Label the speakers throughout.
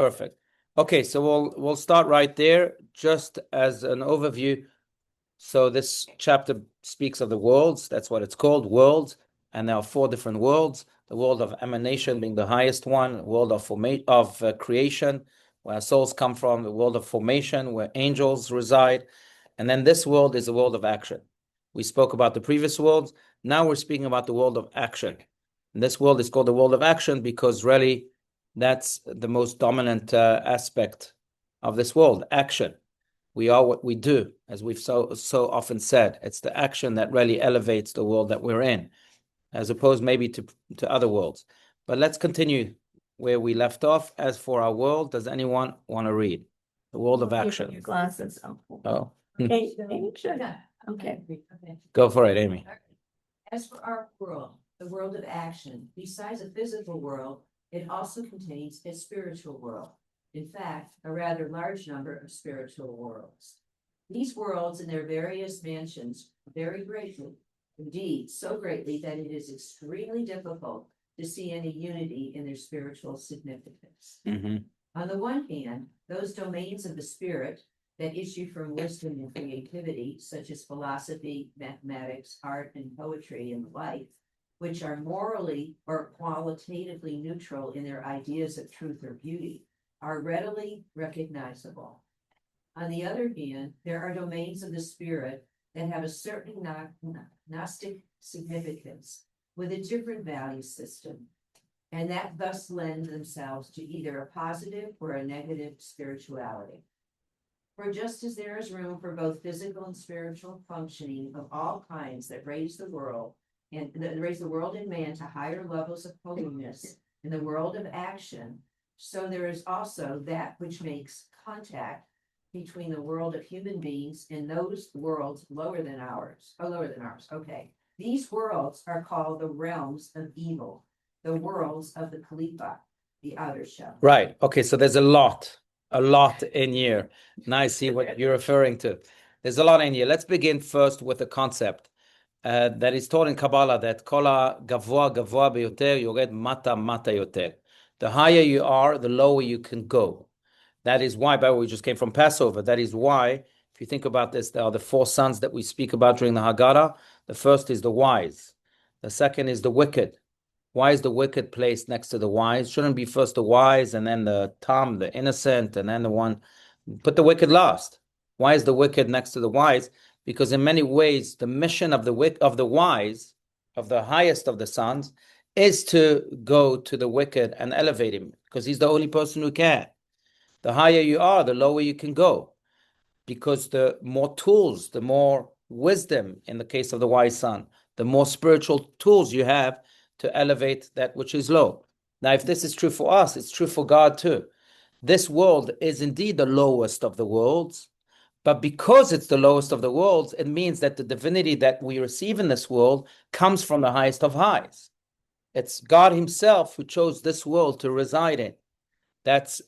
Speaker 1: Perfect. Okay, so we'll start right there, just as an overview. So this chapter speaks of the worlds. That's what it's called, worlds. And there are 4 different worlds. The world of emanation being the highest one, the world of creation, where souls come from, the world of formation, where angels reside. And then this world is the world of action. We spoke about the previous worlds. Now we're speaking about the world of action. And this world is called the world of action because really that's the most dominant aspect of this world, action. We are what we do, as we've so often said. It's the action that really elevates the world that we're in, as opposed maybe to other worlds. But let's continue where we left off. As for our world, does anyone want to read? The world of action.
Speaker 2: Your glasses.
Speaker 1: Oh.
Speaker 2: Okay. Okay.
Speaker 1: Go for it, Amy.
Speaker 3: As for our world, the world of action, besides a physical world, it also contains a spiritual world. In fact, a rather large number of spiritual worlds. These worlds and their various mansions vary greatly, indeed so greatly that it is extremely difficult to see any unity in their spiritual significance. On the one hand, those domains of the spirit that issue from wisdom and creativity, such as philosophy, mathematics, art, and poetry, and the like, which are morally or qualitatively neutral in their ideas of truth or beauty, are readily recognizable. On the other hand, there are domains of the spirit that have a certain Gnostic significance with a different value system, and that thus lend themselves to either a positive or a negative spirituality. For just as there is room for both physical and spiritual functioning of all kinds that raise the world and man to higher levels of holiness in the world of action, so there is also that which makes contact between the world of human beings and those worlds lower than ours. Okay. These worlds are called the realms of evil, the worlds of the Kelipot, the outer shell.
Speaker 1: Right. Okay. So there's a lot in here. Now I see what you're referring to. There's a lot in here. Let's begin first with the concept that is taught in Kabbalah, that kola gavoa beyoter yored mata yoter. The higher you are, the lower you can go. That is why, by the way, we just came from Passover. That is why, if you think about this, there are the 4 sons that we speak about during the Haggadah. The first is the wise. The second is the wicked. Why is the wicked placed next to the wise? Shouldn't be first the wise and then the tam, the innocent, and then the one. Put the wicked last. Why is the wicked next to the wise? Because in many ways, the mission of the wise, of the highest of the sons, is to go to the wicked and elevate him, because he's the only person who can. The higher you are, the lower you can go, because the more tools, the more wisdom, in the case of the wise son, the more spiritual tools you have to elevate that which is low. Now, if this is true for us, it's true for God too. This world is indeed the lowest of the worlds, but because it's the lowest of the worlds, it means that the divinity that we receive in this world comes from the highest of highs. It's God himself who chose this world to reside in. That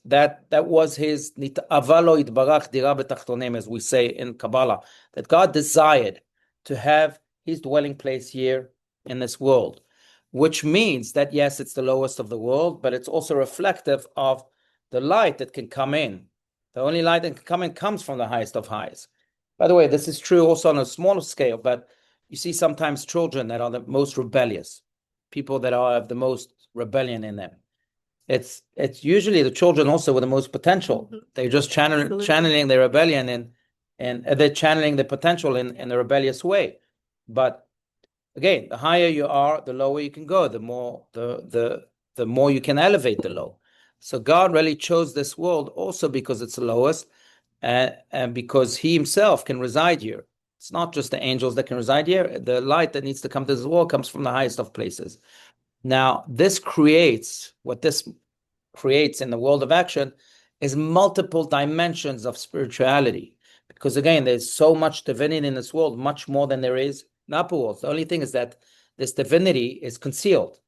Speaker 1: was his avalo itbarach dira betachtonim, as we say in Kabbalah, that God desired to have his dwelling place here in this world, which means that yes, it's the lowest of the world, but it's also reflective of the light that can come in. The only light that can come in comes from the highest of highs. By the way, this is true also on a smaller scale, but you see sometimes children that are the most rebellious, people that have the most rebellion in them. It's usually the children also with the most potential. They're just channeling their rebellion and they're channeling the potential in a rebellious way. But again, the higher you are, the lower you can go. The more the more you can elevate the low. So God really chose this world also because it's the lowest, and because He Himself can reside here. It's not just the angels that can reside here. The light that needs to come to this world comes from the highest of places. Now, this creates in the world of action is multiple dimensions of spirituality. Because again, there's so much divinity in this world, much more than there is in upper worlds. The only thing is that this divinity is concealed.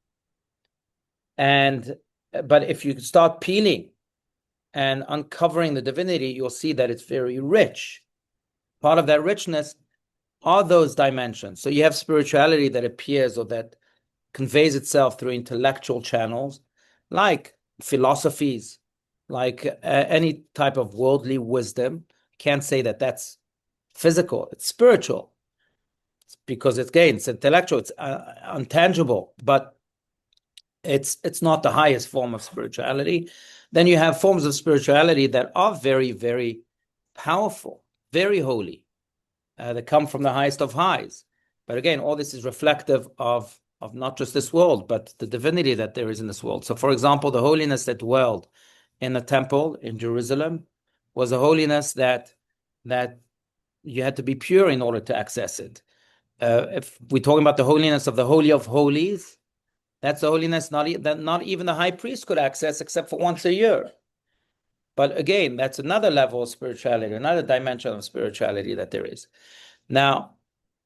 Speaker 1: But if you start peeling and uncovering the divinity, you'll see that it's very rich. Part of that richness are those dimensions. So you have spirituality that appears or that conveys itself through intellectual channels, like philosophies, like any type of worldly wisdom. Can't say that that's physical. It's spiritual. It's because it's intellectual. It's intangible, but it's not the highest form of spirituality. Then you have forms of spirituality that are very, very powerful, very holy, that come from the highest of highs. But again, all this is reflective of not just this world, but the divinity that there is in this world. So, for example, the holiness that dwelled in the temple in Jerusalem was a holiness that you had to be pure in order to access it. If we're talking about the holiness of the Holy of Holies, that's the holiness that not even the high priest could access except for once a year. But again, that's another level of spirituality, another dimension of spirituality that there is. Now,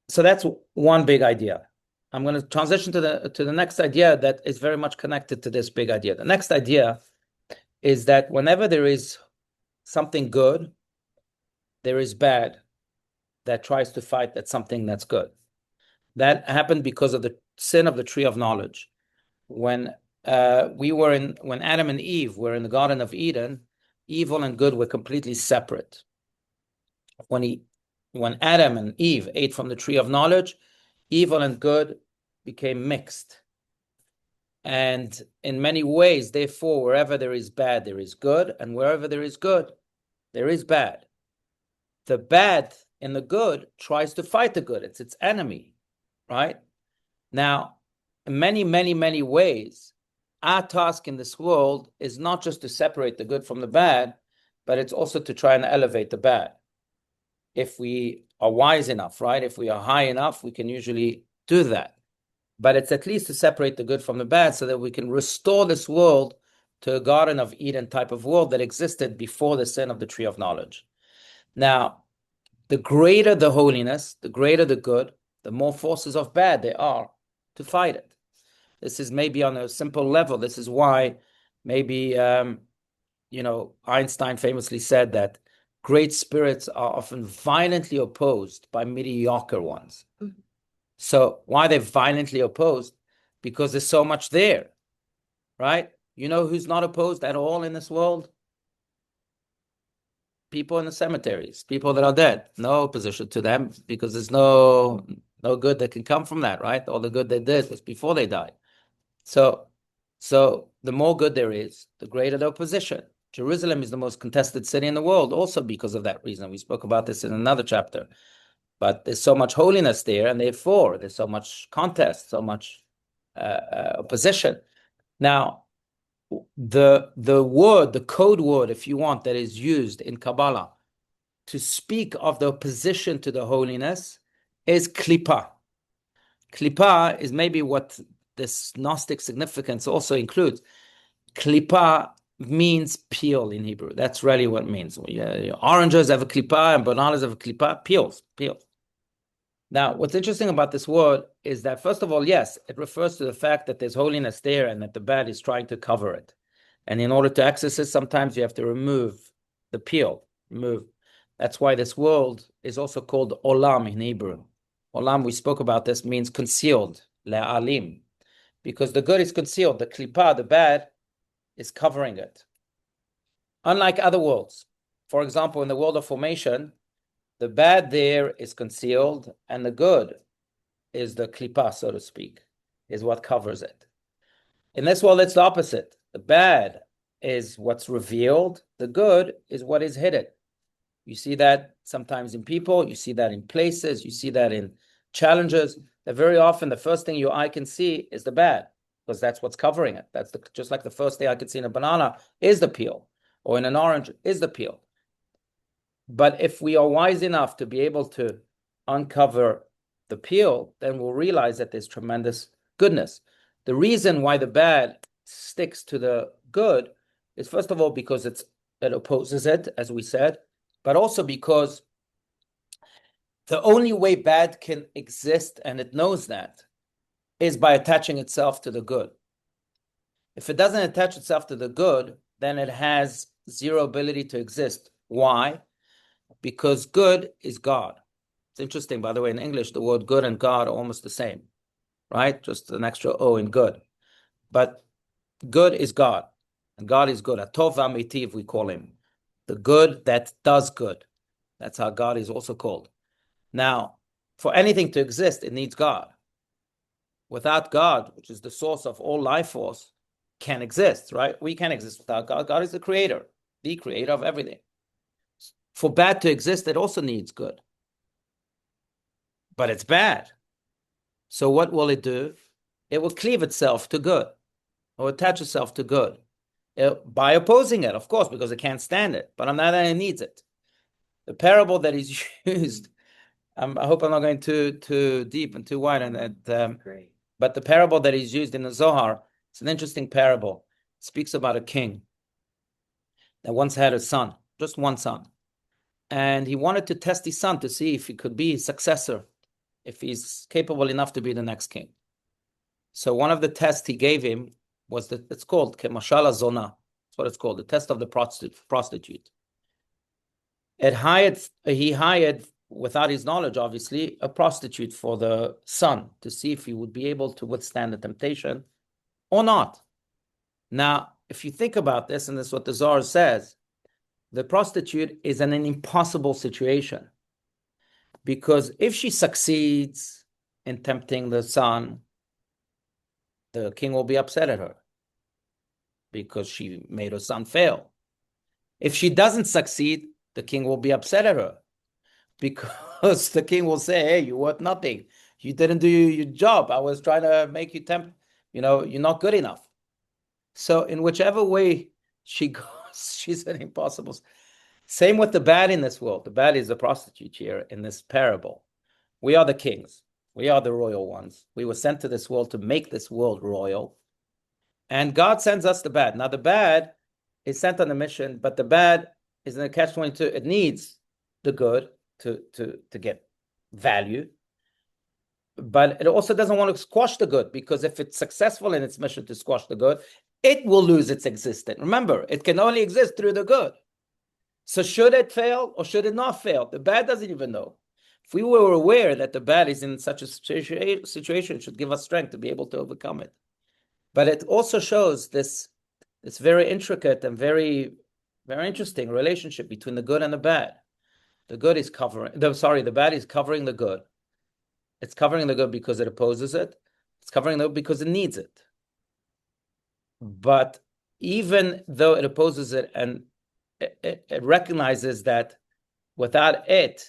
Speaker 1: so that's one big idea. I'm going to transition to the next idea that is very much connected to this big idea. The next idea is that whenever there is something good, there is bad that tries to fight that something that's good. That happened because of the sin of the tree of knowledge. When Adam and Eve were in the Garden of Eden, evil and good were completely separate. When Adam and Eve ate from the tree of knowledge, evil and good became mixed. And in many ways, therefore, wherever there is bad, there is good, and wherever there is good, there is bad. The bad in the good tries to fight the good. It's its enemy, right? Now, in many, many, many ways, our task in this world is not just to separate the good from the bad, but it's also to try and elevate the bad. If we are wise enough, right? If we are high enough, we can usually do that. But it's at least to separate the good from the bad so that we can restore this world to a Garden of Eden type of world that existed before the sin of the tree of knowledge. Now, the greater the holiness, the greater the good, the more forces of bad there are to fight it. This is maybe on a simple level. This is why maybe, Einstein famously said that great spirits are often violently opposed by mediocre ones. Mm-hmm. So why they're violently opposed? Because there's so much there, right? You know who's not opposed at all in this world? People in the cemeteries, people that are dead. No opposition to them because there's no good that can come from that, right? All the good they did was before they died. So the more good there is, the greater the opposition. Jerusalem is the most contested city in the world, also because of that reason. We spoke about this in another chapter. But there's so much holiness there, and therefore there's so much contest, so much opposition. Now, the code word, if you want, that is used in Kabbalah to speak of the opposition to the holiness is Kelipot. Kelipot is maybe what this Gnostic significance also includes. Kelipot means peel in Hebrew. That's really what it means. Oranges have a Kelipot and bananas have a Kelipot. Peels. Now, what's interesting about this word is that, first of all, yes, it refers to the fact that there's holiness there and that the bad is trying to cover it. And in order to access it, sometimes you have to remove the peel. That's why this world is also called Olam in Hebrew. Olam, we spoke about this, means concealed, le'alim, because the good is concealed. The Kelipot, the bad, is covering it. Unlike other worlds, for example, in the world of formation, the bad there is concealed, and the good is the Kelipot, so to speak, is what covers it. In this world, it's the opposite. The bad is what's revealed. The good is what is hidden. You see that sometimes in people, you see that in places, you see that in challenges. That very often, the first thing your eye can see is the bad, because that's what's covering it. That's just like the first thing I could see in a banana is the peel, or in an orange is the peel. But if we are wise enough to be able to uncover the peel, then we'll realize that there's tremendous goodness. The reason why the bad sticks to the good is, first of all, because it opposes it, as we said, but also because the only way bad can exist, and it knows that, is by attaching itself to the good. If it doesn't attach itself to the good, then it has zero ability to exist. Why? Because good is God. It's interesting, by the way, in English, the word good and God are almost the same, right? Just an extra O in good. But good is God. And God is good. Atov v'amitiv, we call him. The good that does good. That's how God is also called. Now, for anything to exist, it needs God. Without God, which is the source of all life force, can't exist, right? We can't exist without God. God is the creator of everything. For bad to exist, it also needs good. But it's bad. So what will it do? It will cleave itself to good, or attach itself to good, by opposing it, of course, because it can't stand it. But on the other hand, it needs it. The parable that is used, I hope I'm not going too deep and too wide on that.
Speaker 2: Great.
Speaker 1: But the parable that is used in the Zohar, it's an interesting parable. It speaks about a king that once had a son, just one son. And he wanted to test his son to see if he could be his successor, if he's capable enough to be the next king. So one of the tests he gave him was it's called Kemashala Zona. That's what it's called, the test of the prostitute. He hired, without his knowledge, obviously, a prostitute for the son to see if he would be able to withstand the temptation or not. Now, if you think about this, and this is what the Zohar says, the prostitute is in an impossible situation. Because if she succeeds in tempting the son, the king will be upset at her because she made her son fail. If she doesn't succeed, the king will be upset at her because the king will say, hey, you worth nothing. You didn't do your job. I was trying to make you tempt, you're not good enough. So in whichever way she goes, she's an impossible. Same with the bad in this world. The bad is the prostitute here in this parable. We are the kings. We are the royal ones. We were sent to this world to make this world royal. And God sends us the bad. Now, the bad is sent on a mission, but the bad is in a catch-22. It needs the good to get value. But it also doesn't want to squash the good, because if it's successful in its mission to squash the good, it will lose its existence. Remember, it can only exist through the good. So should it fail or should it not fail? The bad doesn't even know. If we were aware that the bad is in such a situation, it should give us strength to be able to overcome it. But it also shows this very intricate and very, very interesting relationship between the good and the bad. The bad is covering the good. It's covering the good because it opposes it. It's covering the good because it needs it. But even though it opposes it and it recognizes that without it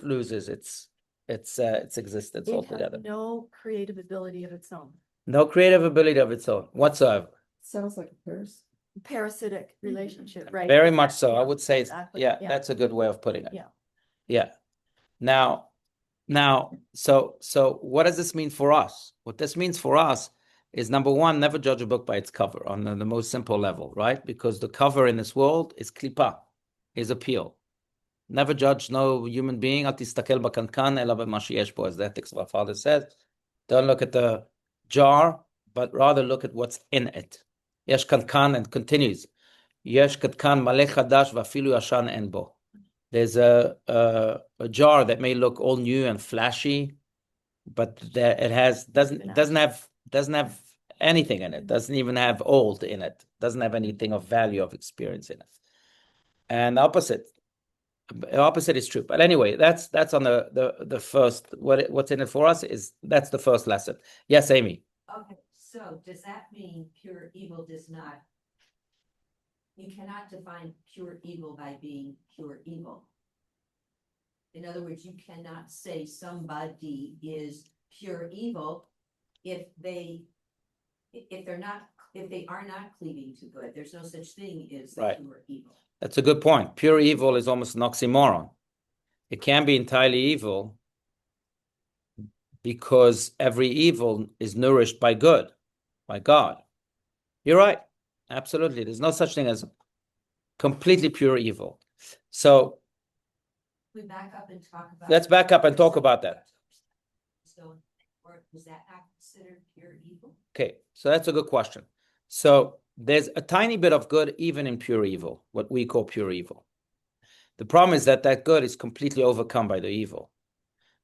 Speaker 1: loses its existence altogether.
Speaker 2: No creative ability of its own.
Speaker 1: No creative ability of its own whatsoever.
Speaker 2: Sounds like a parasitic relationship, right?
Speaker 1: Very much so. I would say,
Speaker 2: Exactly.
Speaker 1: yeah, that's a good way of putting it.
Speaker 2: Yeah.
Speaker 1: Now, so what does this mean for us? What this means for us is, number one, never judge a book by its cover on the most simple level, right? Because the cover in this world is klipa, is appeal. Never judge no human being. Al tistakel bakankan ela b'ma sheyesh bo, as the ethics of our father says. Don't look at the jar, but rather look at what's in it. Yesh kankan, and continues. Yesh kankan maleh chadash v'afilu yashan en bo. There's a jar that may look all new and flashy, but it doesn't have anything in it. Doesn't even have old in it. Doesn't have anything of value, of experience in it. And the opposite is true. But anyway, that's on the first. What's in it for us that's the first lesson. Yes, Amy.
Speaker 3: Okay, so does that mean pure evil does not? You cannot define pure evil by being pure evil. In other words, you cannot say somebody is pure evil if they are not cleaving to good. There's no such thing as
Speaker 1: Right.
Speaker 3: pure evil.
Speaker 1: That's a good point. Pure evil is almost an oxymoron. It can be entirely evil because every evil is nourished by good, by God. You're right. Absolutely. There's no such thing as completely pure evil. So
Speaker 3: We back up and talk about.
Speaker 1: let's back up and talk about that.
Speaker 3: So, or was that not considered pure evil?
Speaker 1: Okay, so that's a good question. So there's a tiny bit of good even in pure evil, what we call pure evil. The problem is that good is completely overcome by the evil,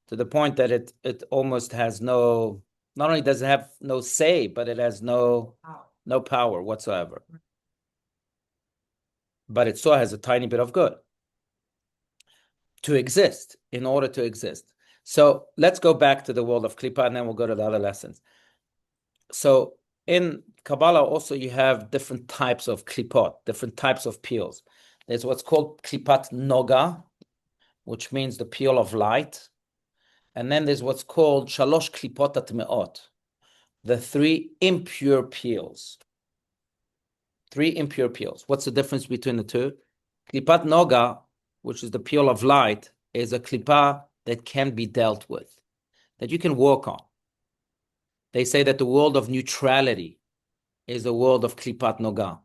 Speaker 1: to the point that it almost has not only does it have no say, but it has no power whatsoever. but it still has a tiny bit of good to exist, in order to exist. So let's go back to the world of Klippa, and then we'll go to the other lessons. So in Kabbalah also you have different types of Klipot, different types of peels. There's what's called Klipat Noga, which means the peel of light. And then there's what's called Shalosh Klipot Atmeot, the three impure peels. Three impure peels. What's the difference between the two? Klipat Noga, which is the peel of light, is a klipa that can be dealt with, that you can work on. They say that the world of neutrality is the world of klipat noga.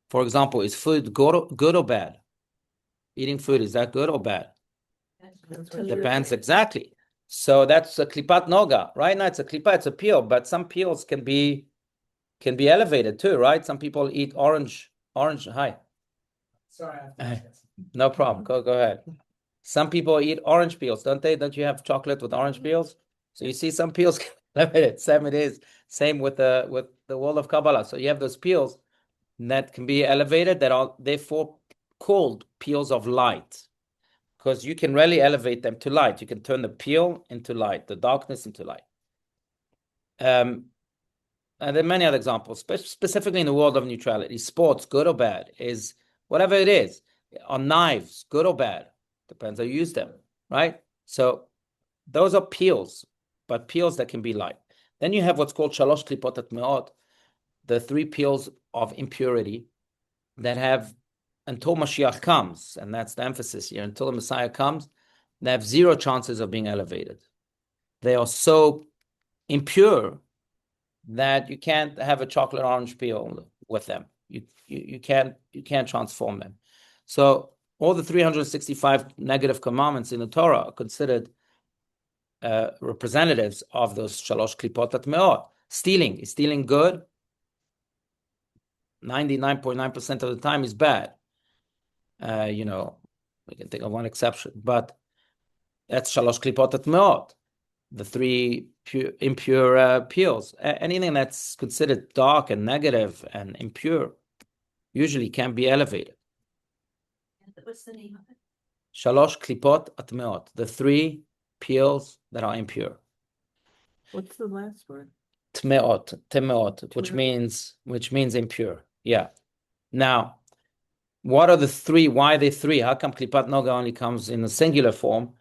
Speaker 1: For example, is food good or bad? Eating food, is that good or bad? Depends, exactly. So that's a klipat noga. Right now it's a klipa, it's a peel, but some peels can be elevated too, right? Some people eat orange. Hi.
Speaker 4: Sorry.
Speaker 1: No problem. Go ahead. Some people eat orange peels, don't they? Don't you have chocolate with orange peels? So you see some peels elevated. Same with the world of Kabbalah. So you have those peels that can be elevated, that are therefore called peels of light, because you can really elevate them to light. You can turn the peel into light, the darkness into light. And there are many other examples, specifically in the world of neutrality. Sports, good or bad, is whatever it is. On knives, good or bad, depends how you use them, right? So those are peels, but peels that can be light. Then you have what's called Shalosh Klipot Atmeot, the three peels of impurity that have, until Mashiach comes, and that's the emphasis here, until the Messiah comes, they have zero chances of being elevated. They are so impure that you can't have a chocolate orange peel with them. You can't transform them. So all the 365 negative commandments in the Torah are considered representatives of those Shalosh Klipot Atmeot. Stealing, is stealing good? 99.9% of the time is bad. We can think of one exception, but that's Shalosh Klipot Atmeot, the three impure peels. Anything that's considered dark and negative and impure usually can be elevated.
Speaker 3: What's the name of it?
Speaker 1: Shalosh Klipot Atmeot, the three peels that are impure.
Speaker 4: What's the last word?
Speaker 1: Temeot, which means impure. Yeah. Now, what are the three? Why are they three? How come Klipat Noga only comes in a singular form,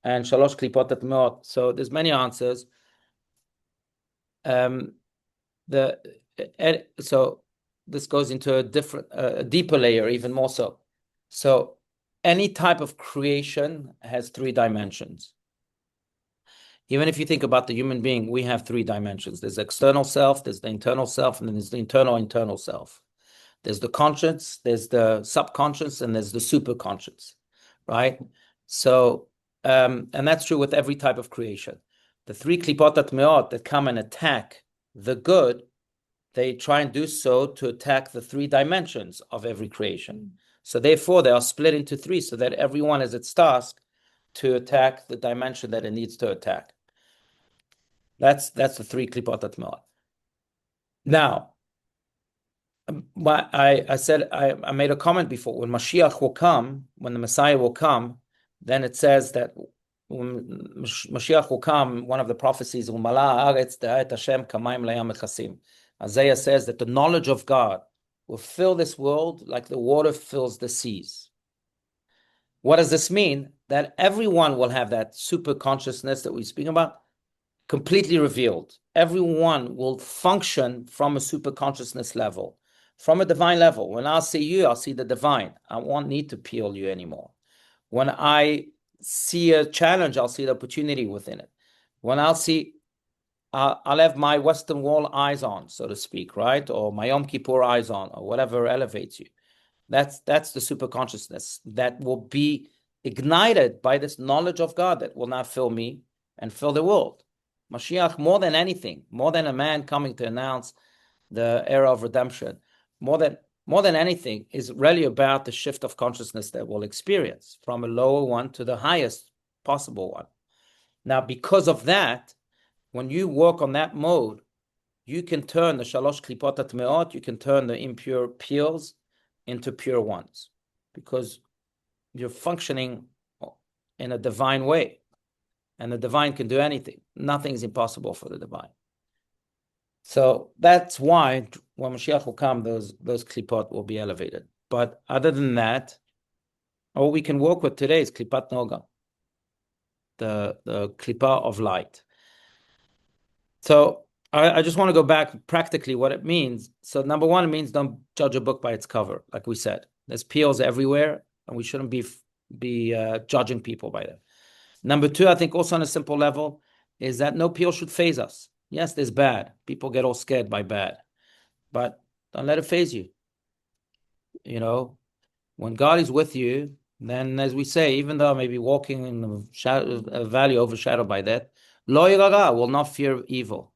Speaker 1: and Shalosh Klipot Atmeot? So there's many answers. So this goes into a deeper layer, even more so. So any type of creation has three dimensions. Even if you think about the human being, we have three dimensions. There's the external self, there's the internal self, and then there's the internal self. There's the conscious, there's the subconscious, and there's the superconscious, right? So, and that's true with every type of creation. The three klipot atmeot that come and attack the good, they try and do so to attack the three dimensions of every creation. So therefore, they are split into three, so that everyone has its task to attack the dimension that it needs to attack. That's the three klipot atmeot. Now, I said, I made a comment before, when Mashiach will come, when the Messiah will come, then it says that when Mashiach will come, one of the prophecies, Isaiah says that the knowledge of God will fill this world like the water fills the seas. What does this mean? That everyone will have that super consciousness that we speak about completely revealed. Everyone will function from a super consciousness level, from a divine level. When I'll see you, I'll see the divine. I won't need to peel you anymore. When I see a challenge, I'll see the opportunity within it. When I'll have my Western Wall eyes on, so to speak, right? Or my Yom Kippur eyes on, or whatever elevates you. That's the super consciousness that will be ignited by this knowledge of God that will now fill me and fill the world. Mashiach, more than anything, more than a man coming to announce the era of redemption, more than anything, is really about the shift of consciousness that we'll experience from a lower one to the highest possible one. Now, because of that, when you work on that mode, you can turn the Shalosh Klipot Atmeot, you can turn the impure peels into pure ones, because you're functioning in a divine way, and the divine can do anything. Nothing is impossible for the divine. So that's why when Mashiach will come, those klipot will be elevated. But other than that, all we can work with today is klipat noga, the klipa of light. So I just want to go back practically what it means. So number one, it means don't judge a book by its cover, like we said. There's peels everywhere, and we shouldn't be judging people by that. Number two, I think also on a simple level, is that no peel should phase us. Yes, there's bad. People get all scared by bad, but don't let it phase you. You know, when God is with you, then as we say, even though I may be walking in a valley overshadowed by that, lo yiraga, will not fear evil.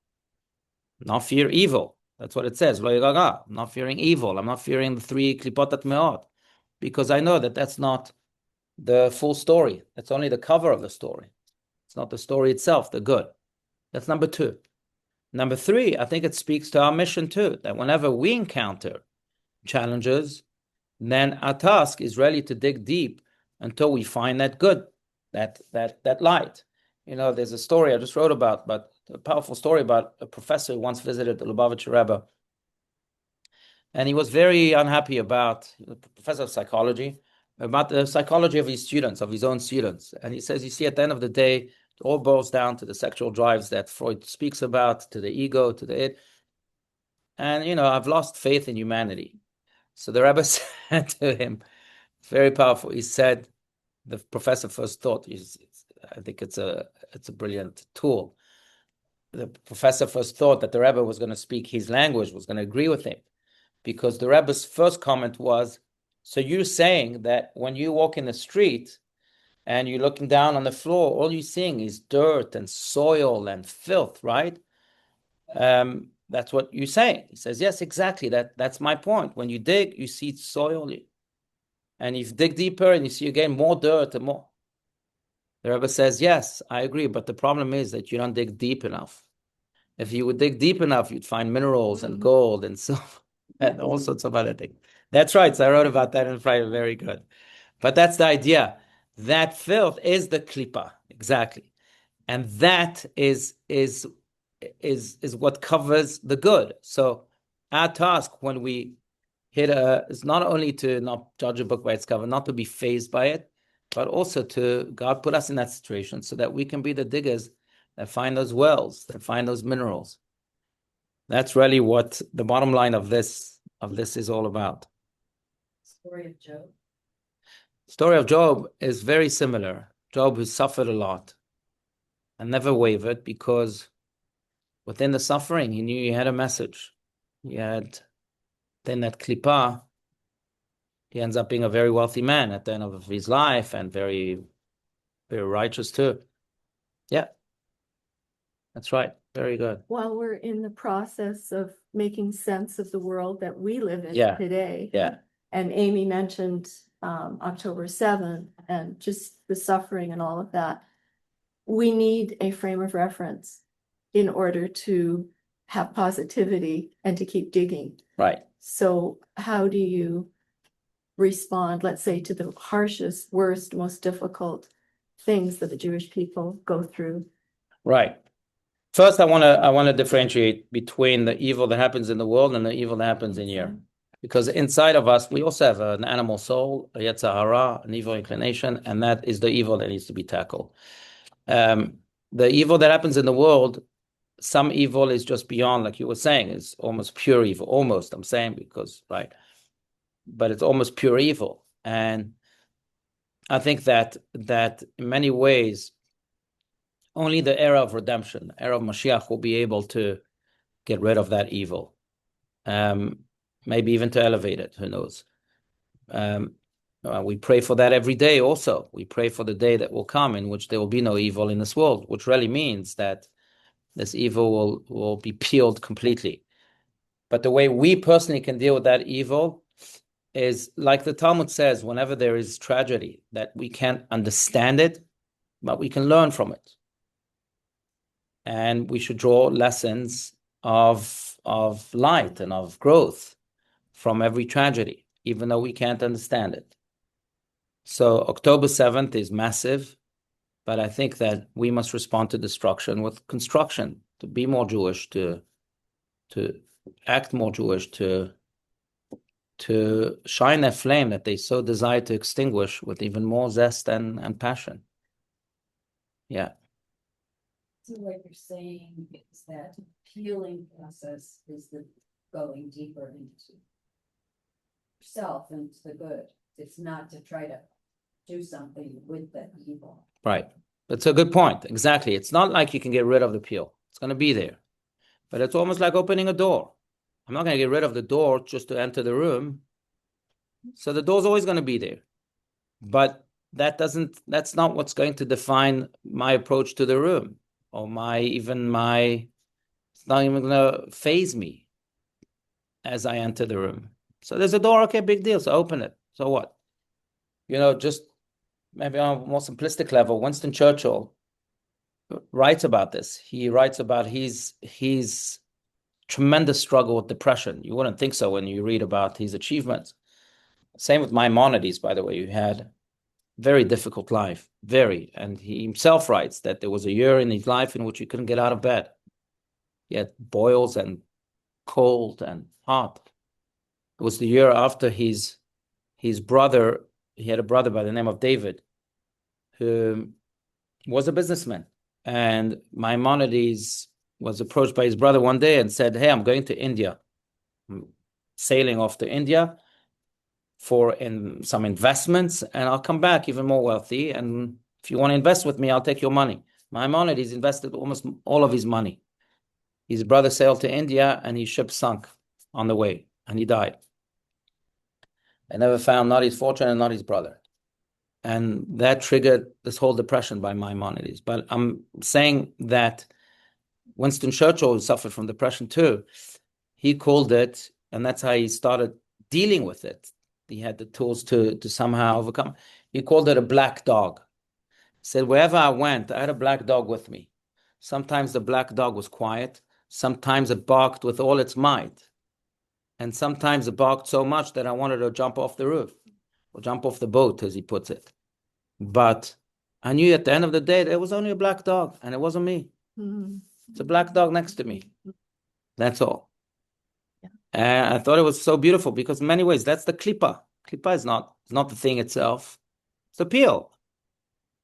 Speaker 1: Not fear evil. That's what it says. Lo yiraga. I'm not fearing evil. I'm not fearing the 3 klipot me'od, because I know that that's not the full story. That's only the cover of the story. It's not the story itself, the good. That's number two. Number three, I think it speaks to our mission too, that whenever we encounter challenges, then our task is really to dig deep until we find that good, that light. You know, there's a story I just wrote about, but a powerful story about a professor who once visited the Lubavitcher Rebbe. And he was very unhappy about, the professor of psychology, about the psychology of his students, of his own students. And he says, you see, at the end of the day, it all boils down to the sexual drives that Freud speaks about, to the ego, to the id. And, you know, I've lost faith in humanity. So the Rebbe said to him, very powerful, he said, the professor first thought, I think it's a brilliant tool. The professor first thought that the Rebbe was going to speak his language, was going to agree with him. Because the Rebbe's first comment was, so you're saying that when you walk in the street and you're looking down on the floor, all you're seeing is dirt and soil and filth, right? That's what you're saying. He says, yes, exactly. That's my point. When you dig, you see soil. And if you dig deeper and you see again more dirt and more. The Rebbe says, yes, I agree. But the problem is that you don't dig deep enough. If you would dig deep enough, you'd find minerals and gold and silver and all sorts of other things. That's right. So I wrote about that in Friday. Very good. But that's the idea. That filth is the klipa. Exactly. And that is what covers the good. So our task when we hit is not only to not judge a book by its cover, not to be fazed by it, but also to God put us in that situation so that we can be the diggers that find those wells, that find those minerals. That's really what the bottom line of this is all about.
Speaker 3: Story of Job.
Speaker 1: Story of Job is very similar. Job, who suffered a lot and never wavered, because within the suffering, he knew he had a message. He had then that klipa. He ends up being a very wealthy man at the end of his life, and very, very righteous too. Yeah, that's right. Very good.
Speaker 2: While we're in the process of making sense of the world that we live in
Speaker 1: Yeah.
Speaker 2: today.
Speaker 1: Yeah.
Speaker 2: And Amy mentioned October 7th and just the suffering and all of that. We need a frame of reference in order to have positivity and to keep digging.
Speaker 1: Right.
Speaker 2: So how do you respond, let's say, to the harshest, worst, most difficult things that the Jewish people go through?
Speaker 1: Right. First, I want to differentiate between the evil that happens in the world and the evil that happens in here. Because inside of us, we also have an animal soul, a yetzer hara, an evil inclination, and that is the evil that needs to be tackled. The evil that happens in the world, some evil is just beyond, like you were saying, is almost pure evil. Almost, I'm saying, because, right. But it's almost pure evil. And I think that in many ways, only the era of redemption, the era of Mashiach, will be able to get rid of that evil. Maybe even to elevate it, who knows? We pray for that every day also. We pray for the day that will come in which there will be no evil in this world, which really means that this evil will be peeled completely. But the way we personally can deal with that evil is, like the Talmud says, whenever there is tragedy, that we can't understand it, but we can learn from it. And we should draw lessons of light and of growth from every tragedy. even though we can't understand it. So October 7th is massive, but I think that we must respond to destruction with construction, to be more Jewish, to act more Jewish, to shine that flame that they so desire to extinguish with even more zest and passion. Yeah.
Speaker 5: So what you're saying is that healing process is the going deeper into yourself and the good. It's not to try to do something with the evil.
Speaker 1: Right. That's a good point. Exactly. It's not like you can get rid of the peel. It's going to be there. But it's almost like opening a door. I'm not going to get rid of the door just to enter the room. So the door's always going to be there. But that's not what's going to define my approach to the room, or it's not even going to faze me as I enter the room. So there's a door, okay, big deal. So open it. So what? Just maybe on a more simplistic level, Winston Churchill writes about this. He writes about his tremendous struggle with depression. You wouldn't think so when you read about his achievements. Same with Maimonides, by the way. You had very difficult life, very. And he himself writes that there was a year in his life in which he couldn't get out of bed. He had boils and cold and hot. It was the year after his brother. He had a brother by the name of David, who was a businessman. And Maimonides was approached by his brother one day and said, "Hey, I'm going to India. I'm sailing off to India for some investments, and I'll come back even more wealthy. And if you want to invest with me, I'll take your money." Maimonides invested almost all of his money. His brother sailed to India, and his ship sunk on the way, and he died. They never found not his fortune and not his brother. And that triggered this whole depression by Maimonides. But I'm saying that Winston Churchill, who suffered from depression too, he called it, and that's how he started dealing with it. He had the tools to somehow overcome. He called it a black dog. He said, wherever I went, I had a black dog with me. Sometimes the black dog was quiet. Sometimes it barked with all its might. And sometimes it barked so much that I wanted to jump off the roof or jump off the boat, as he puts it. But I knew at the end of the day, there was only a black dog, and it wasn't me.
Speaker 2: Mm-hmm.
Speaker 1: It's a black dog next to me. That's all.
Speaker 2: Yeah.
Speaker 1: And I thought it was so beautiful because in many ways, that's the klipa. Klipa is not the thing itself. It's the peel.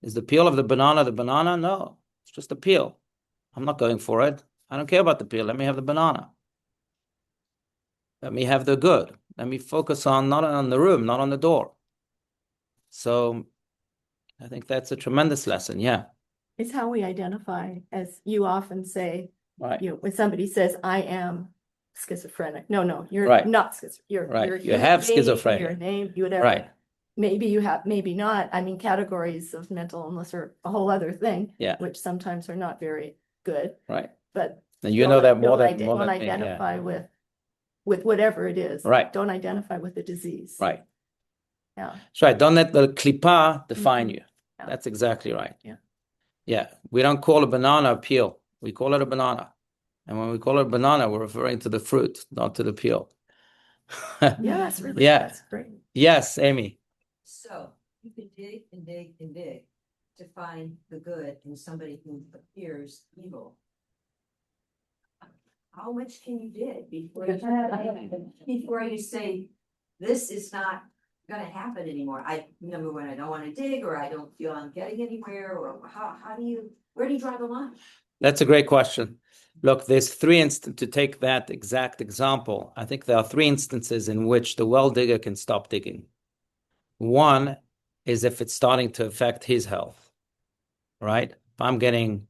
Speaker 1: Is the peel of the banana the banana? No, it's just the peel. I'm not going for it. I don't care about the peel. Let me have the banana. Let me have the good. Let me focus not on the room, not on the door. So I think that's a tremendous lesson. Yeah.
Speaker 2: It's how we identify, as you often say,
Speaker 1: Right.
Speaker 2: when somebody says, "I am schizophrenic." No, you're
Speaker 1: Right.
Speaker 2: not schizophrenic. You're
Speaker 1: Right. You
Speaker 2: your
Speaker 1: have
Speaker 2: name,
Speaker 1: schizophrenia.
Speaker 2: Your name, whatever.
Speaker 1: Right.
Speaker 2: Maybe you have, maybe not. I mean, categories of mental illness are a whole other thing.
Speaker 1: Yeah.
Speaker 2: Which sometimes are not very good.
Speaker 1: Right.
Speaker 2: But
Speaker 1: And you know that more than
Speaker 2: don't
Speaker 1: me,
Speaker 2: identify with whatever it is.
Speaker 1: Right.
Speaker 2: Don't identify with the disease.
Speaker 1: Right.
Speaker 2: Yeah.
Speaker 1: That's right. Don't let the klipa define you.
Speaker 2: Yeah.
Speaker 1: That's exactly right.
Speaker 2: Yeah.
Speaker 1: Yeah. We don't call a banana a peel. We call it a banana. And when we call it a banana, we're referring to the fruit, not to the peel.
Speaker 2: Yeah, that's really,
Speaker 1: Yeah.
Speaker 2: that's great.
Speaker 1: Yes, Amy.
Speaker 3: So you can dig and dig and dig to find the good in somebody who appears evil. How much can you dig before you say, this is not gonna happen anymore? I remember when I don't want to dig, or I don't feel I'm getting anywhere, or where do you draw the line?
Speaker 1: That's a great question. Look, there's three instances, to take that exact example, I think there are three instances in which the well digger can stop digging. One is if it's starting to affect his health, right? If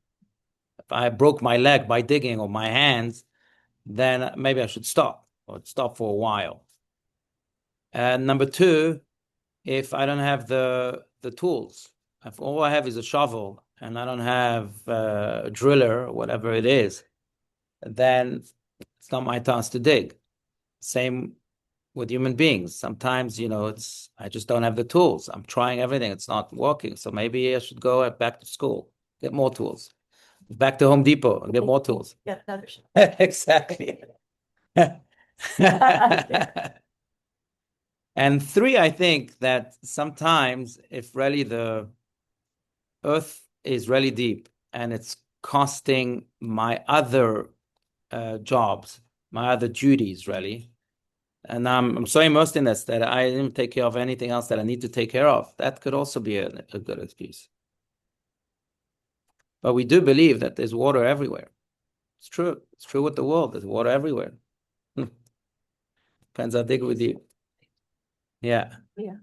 Speaker 1: I broke my leg by digging, or my hands, then maybe I should stop, or stop for a while. And number two, if I don't have the tools, if all I have is a shovel and I don't have a driller or whatever it is, then it's not my task to dig. Same with human beings. Sometimes, I just don't have the tools. I'm trying everything. It's not working. So maybe I should go back to school, get more tools. Back to Home Depot and get more tools.
Speaker 2: Yeah, another show.
Speaker 1: Exactly. And three, I think that sometimes if really the earth is really deep and it's costing my other jobs, my other duties, really, and I'm so immersed in this that I didn't take care of anything else that I need to take care of, that could also be a good excuse. But we do believe that there's water everywhere. It's true. It's true with the world. There's water everywhere. Depends how big we do. Yeah.
Speaker 2: Yeah.